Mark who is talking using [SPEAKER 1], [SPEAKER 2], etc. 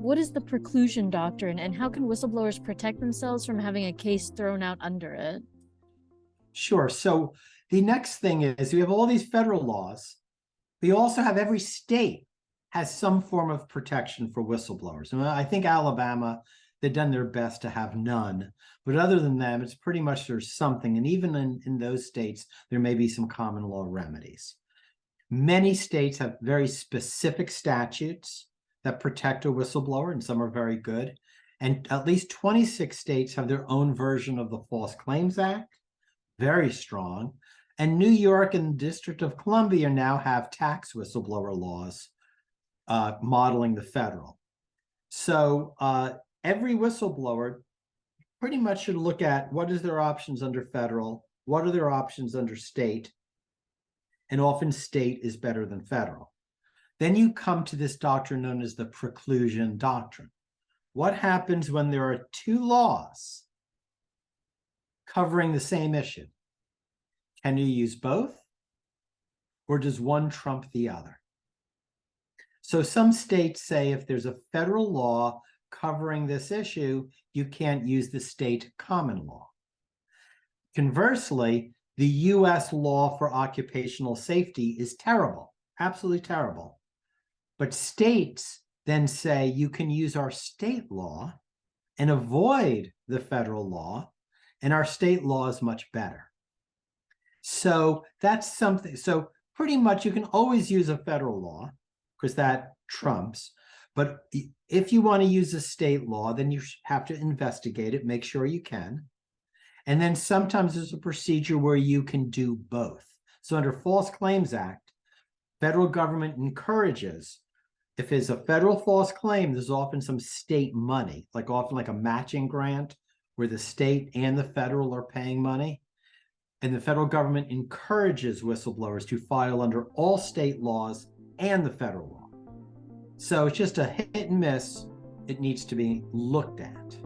[SPEAKER 1] What is the preclusion doctrine, and how can whistleblowers protect themselves from having a case thrown out under it?
[SPEAKER 2] Sure. So the next thing is we have all these federal laws. We also have every state has some form of protection for whistleblowers. And I think Alabama, they've done their best to have none. But other than them, it's pretty much there's something. And even in those states, there may be some common law remedies. Many states have very specific statutes that protect a whistleblower, and some are very good. And at least 26 states have their own version of the False Claims Act, very strong. And New York and the District of Columbia now have tax whistleblower laws modeling the federal. So every whistleblower pretty much should look at what is their options under federal, what are their options under state, and often state is better than federal. Then you come to this doctrine known as the preclusion doctrine. What happens when there are two laws covering the same issue? Can you use both? Or does one trump the other? So some states say if there's a federal law covering this issue, you can't use the state common law. Conversely, the US law for occupational safety is terrible, absolutely terrible. But states then say you can use our state law and avoid the federal law, and our state law is much better. So that's something. So pretty much you can always use a federal law because that trumps. But if you want to use a state law, then you have to investigate it, make sure you can. And then sometimes there's a procedure where you can do both. So under False Claims Act, federal government encourages, if it's a federal false claim, there's often some state money, like often like a matching grant where the state and the federal are paying money. And the federal government encourages whistleblowers to file under all state laws and the federal law. So it's just a hit and miss. It needs to be looked at.